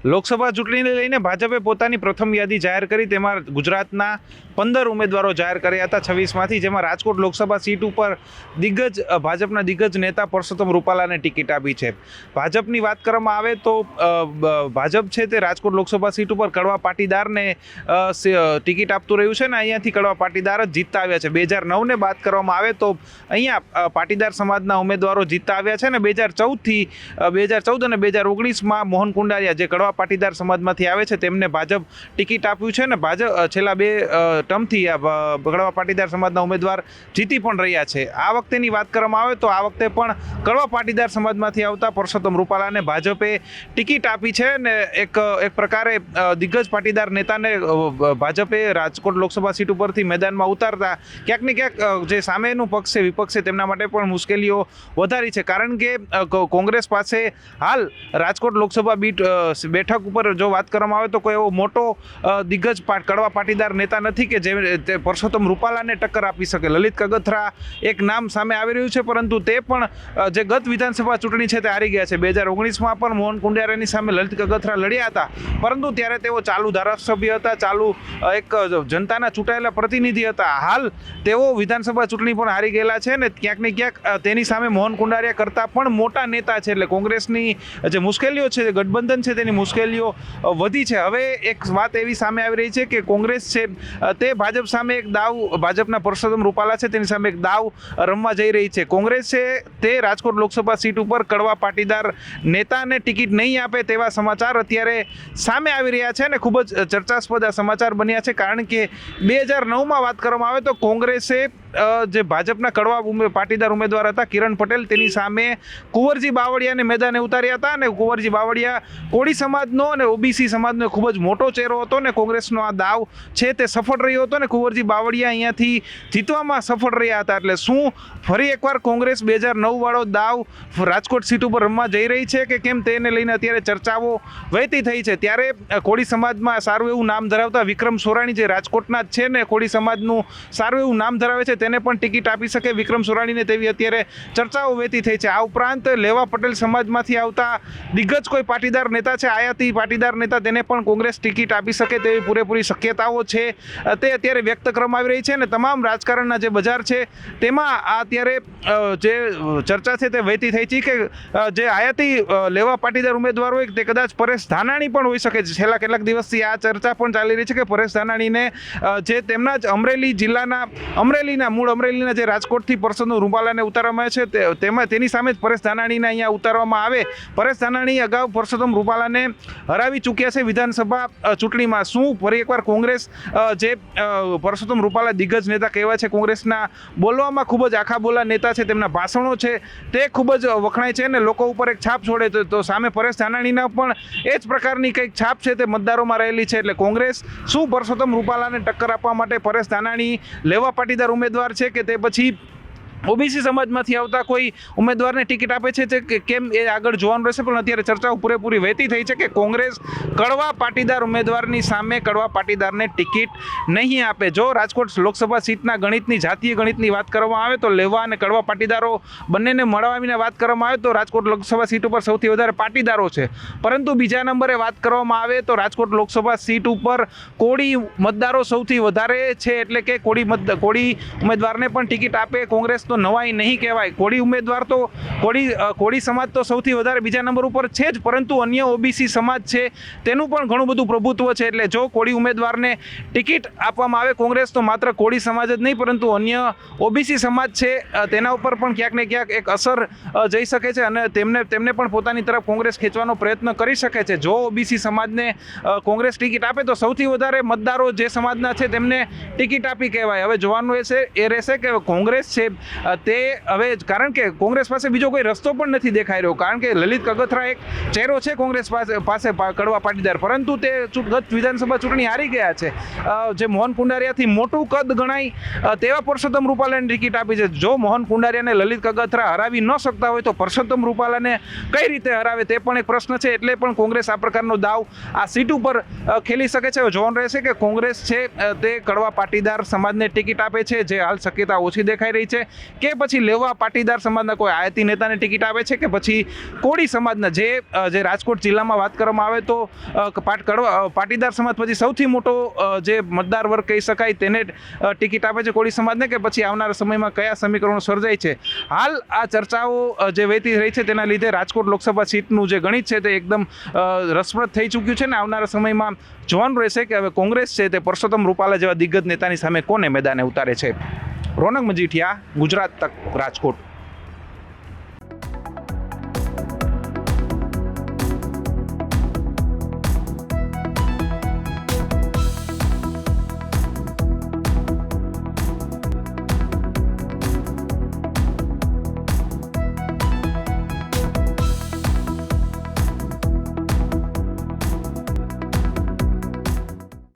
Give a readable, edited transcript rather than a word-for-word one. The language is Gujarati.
લોકસભા ચૂંટણીને લઈને ભાજપે પોતાની પ્રથમ યાદી જાહેર કરી. તેમાં ગુજરાતના 15 ઉમેદવારો જાહેર કર્યા હતા 26માંથી, જેમાં રાજકોટ લોકસભા સીટ ઉપર ભાજપના દિગ્ગજ નેતા પરસોત્તમ રૂપાલાને ટિકિટ આપી છે. ભાજપની વાત કરવામાં આવે તો ભાજપ છે તે રાજકોટ લોકસભા સીટ ઉપર કડવા પાટીદારને ટિકિટ આપતું રહ્યું છે ને અહીંયાથી કડવા પાટીદાર જ જીતતા આવ્યા છે. 2009ને વાત કરવામાં આવે તો અહીંયા પાટીદાર સમાજના ઉમેદવારો જીતતા આવ્યા છે ને 2014 અને 2019માં મોહન કુંડારિયા જે કડવા પાટીદાર સમાજમાંથી આવે છે તેમને ભાજપ ટિકિટ આપ્યું છે ને ભાજપ છેલ્લા 2 ટર્મથી કડવા પાટીદાર સમાજના ઉમેદવાર જીતી પણ રહ્યા છે. આ વખતેની વાત કરવામાં આવે તો આ વખતે પણ કડવા પાટીદાર સમાજમાંથી આવતા પરસોત્તમ રૂપાલાને ભાજપે ટિકિટ આપી છે ને એક પ્રકારે દિગ્ગજ પાટીદાર નેતાને ભાજપે રાજકોટ લોકસભા સીટ ઉપરથી મેદાનમાં ઉતારતા ક્યાંક ને ક્યાંક જે સામેનું પક્ષ છે વિપક્ષ છે તેમના માટે પણ મુશ્કેલીઓ વધારી છે. કારણ કે કોંગ્રેસ પાસે હાલ રાજકોટ લોકસભા બેઠક ઉપર જો વાત કરવામાં આવે તો કોઈ એવો મોટો દિગ્ગજ કડવા પાટીદાર નેતા નથી કે જે પરસોત્તમ રૂપાલાને ટક્કર આપી શકે. લલિત કગથરા એક નામ સામે આવી રહ્યું છે, પરંતુ તે પણ જે ગત વિધાનસભા ચૂંટણી છે તે હારી ગયા છે. 2019માં પણ મોહન કુંડારિયાની સામે લલિત કગથરા લડ્યા હતા, પરંતુ ત્યારે તેઓ ચાલુ ધારાસભ્ય હતા, ચાલુ એક જનતાના ચૂંટાયેલા પ્રતિનિધિ હતા. હાલ તેઓ વિધાનસભા ચૂંટણી પણ હારી ગયેલા છે ને ક્યાંક ને ક્યાંક તેની સામે મોહન કુંડારિયા કરતાં પણ મોટા નેતા છે. એટલે કોંગ્રેસની જે મુશ્કેલીઓ છે, ગઠબંધન છે, તેની મુશ્કેલીઓ વધી છે. હવે એક વાત એવી સામે આવી રહી છે કે કોંગ્રેસ છે તે ભાજપ સામે એક દાવ, ભાજપના પરસોત્તમ રૂપાલા છે તેની સામે એક દાવ રમવા જઈ રહી છે. કોંગ્રેસ છે તે રાજકોટ લોકસભા સીટ ઉપર કડવા પાટીદાર નેતાને ટિકિટ નહીં આપે તેવા સમાચાર અત્યારે સામે આવી રહ્યા છે અને ખૂબ જ ચર્ચાસ્પદ આ સમાચાર બન્યા છે. કારણ કે 2009માં વાત કરવામાં આવે તો કોંગ્રેસે જે ભાજપના કડવા પાટીદાર ઉમેદવાર હતા કિરણ પટેલ, તેની સામે કુંવરજી બાવળિયાને મેદાને ઉતાર્યા હતા અને કુંવરજી બાવળિયા કોળી સમાજનો અને ઓબીસી સમાજનો ખૂબ જ મોટો ચહેરો હતો ને કોંગ્રેસનો આ દાવ છે તે સફળ રહ્યો હતો ને કુંવરજી બાવળિયા અહીંયાથી જીતવામાં સફળ રહ્યા હતા. એટલે શું ફરી એકવાર કોંગ્રેસ 2009 વાળો દાવ રાજકોટ સીટ ઉપર રમવા જઈ રહી છે કે કેમ, તેને લઈને અત્યારે ચર્ચાઓ વહેતી થઈ છે. ત્યારે કોળી સમાજમાં સારું એવું નામ ધરાવતા વિક્રમ સોરાણી જે રાજકોટના જ છે ને કોળી સમાજનું સારું એવું નામ ધરાવે છે તેને પણ ટિકિટ આપી શકે વિક્રમ સોરાણીને, તેવી અત્યારે ચર્ચાઓ વહેતી થઈ છે. આ ઉપરાંત લેવા પટેલ સમાજમાંથી આવતા દિગ્ગજ કોઈ પાટીદાર નેતા છે, આયાતી પાટીદાર નેતા, તેને પણ કોંગ્રેસ ટિકિટ આપી શકે તેવી પૂરેપૂરી શક્યતાઓ છે તે અત્યારે વ્યક્ત કરવામાં આવી રહી છે. અને તમામ રાજકારણના જે બજાર છે તેમાં આ અત્યારે જે ચર્ચા છે તે વહેતી થઈ છે કે જે આયાતી લેવા પાટીદાર ઉમેદવાર હોય તે કદાચ પરેશ ધાનાણી પણ હોઈ શકે છે. છેલ્લા કેટલાક દિવસથી આ ચર્ચા પણ ચાલી રહી છે કે પરેશ ધાનાણીને જે તેમના જ અમરેલી જિલ્લાના મૂળ અમરેલીના જે રાજકોટથી પરસોત્તમ રૂપાલાને ઉતારવામાં છે તેની સામે જ પરેશ ધાનાણીને અહીંયા ઉતારવામાં આવે. પરેશ ધાનાણી અગાઉ પરસોત્તમ રૂપાલાને હરાવી ચૂક્યા છે વિધાનસભા ચૂંટણીમાં. શું ફરી એકવાર કોંગ્રેસ જે પરસોત્તમ રૂપાલા દિગ્ગજ નેતા કહેવાય છે, કોંગ્રેસના બોલવામાં ખૂબ જ આખા બોલા નેતા છે, તેમના ભાષણો છે તે ખૂબ જ વખણાય છે અને લોકો ઉપર એક છાપ છોડે તો સામે પરેશ ધાનાણીના પણ એ જ પ્રકારની કંઈક છાપ છે તે મતદારોમાં રહેલી છે. એટલે કોંગ્રેસ શું પરસોત્તમ રૂપાલાને ટક્કર આપવા માટે પરેશ ધાનાણી લેવા પાટીદાર ઉમેદવાર છે કે તે પછી ઓબીસી સમાજમાંથી આવતા કોઈ ઉમેદવારને ટિકિટ આપે છે કે કેમ, એ આગળ જોવાનું રહેશે. પણ અત્યારે ચર્ચાઓ પૂરેપૂરી વહેતી થઈ છે કે કોંગ્રેસ કડવા પાટીદાર ઉમેદવારની સામે કડવા પાટીદારને ટિકિટ નહીં આપે. જો રાજકોટ લોકસભા સીટના ગણિતની જાતીય ગણિતની વાત કરવામાં આવે તો લેવા અને કડવા પાટીદારો બંનેને મળાવીને વાત કરવામાં આવે તો રાજકોટ લોકસભા સીટ ઉપર સૌથી વધારે પાટીદારો છે. પરંતુ બીજા નંબરે વાત કરવામાં આવે તો રાજકોટ લોકસભા સીટ ઉપર કોળી મતદારો સૌથી વધારે છે. એટલે કે કોળી ઉમેદવારને પણ ટિકિટ આપે કોંગ્રેસ તો નવાઈ નહીં કહેવાય. કોળી ઉમેદવાર તો કોળી સમાજ તો સૌથી વધારે બીજા નંબર ઉપર છે જ, પરંતુ અન્ય ઓબીસી સમાજ છે તેનું પણ ઘણું બધું પ્રભુત્વ છે. એટલે જો કોળી ઉમેદવારને ટિકિટ આપવામાં આવે કોંગ્રેસ તો માત્ર કોળી સમાજ જ નહીં પરંતુ અન્ય ઓબીસી સમાજ છે તેના ઉપર પણ ક્યાંક ને ક્યાંક એક અસર જઈ શકે છે અને તેમને પણ પોતાની તરફ કોંગ્રેસ ખેંચવાનો પ્રયત્ન કરી શકે છે. જો ઓબીસી સમાજને કોંગ્રેસ ટિકિટ આપે તો સૌથી વધારે મતદારો જે સમાજના છે તેમને ટિકિટ આપી કહેવાય. હવે જોવાનું એ રહેશે કે કોંગ્રેસ છે તે હવે, કારણ કે કોંગ્રેસ પાસે બીજો કોઈ રસ્તો પણ નથી દેખાઈ રહ્યો. કારણ કે લલિત કગથરા એક ચહેરો છે કોંગ્રેસ પાસે કડવા પાટીદાર, પરંતુ તે ગત વિધાનસભા ચૂંટણી હારી ગયા છે. જે મોહન કુંડારિયાથી મોટું કદ ગણાય તેવા પરસોત્તમ રૂપાલાને ટિકિટ આપી છે. જો મોહન કુંડારિયાને લલિત કગથરા હરાવી ન શકતા હોય તો પરસોત્તમ રૂપાલાને કઈ રીતે હરાવે તે પણ એક પ્રશ્ન છે. એટલે પણ કોંગ્રેસ આ પ્રકારનો દાવ આ સીટ ઉપર ખેલી શકે છે. જોવાનું રહેશે કે કોંગ્રેસ છે તે કડવા પાટીદાર સમાજને ટિકિટ આપે છે, જે હાલ શક્યતા ઓછી દેખાઈ રહી છે, કે પછી લેવા પાટીદાર સમાજના કોઈ આયાતી નેતાને ટિકિટ આપે છે કે પછી કોળી સમાજના જે રાજકોટ જિલ્લામાં વાત કરવામાં આવે તો પાટીદાર સમાજ પછી સૌથી મોટો જે મતદાર વર્ગ કહી શકાય તેને ટિકિટ આપે છે કોળી સમાજને, કે પછી આવનારા સમયમાં કયા સમીકરણો સર્જાય છે. હાલ આ ચર્ચાઓ જે વહેતી રહી છે તેના લીધે રાજકોટ લોકસભા સીટનું જે ગણિત છે તે એકદમ રસપ્રદ થઈ ચૂક્યું છે ને આવનારા સમયમાં જોવાનું રહેશે કે હવે કોંગ્રેસ છે તે પરસોત્તમ રૂપાલા જેવા દિગ્ગજ નેતાની સામે કોને મેદાને ઉતારે છે. રોનક મજીઠિયા, ગુજરાત તક, રાજકોટ.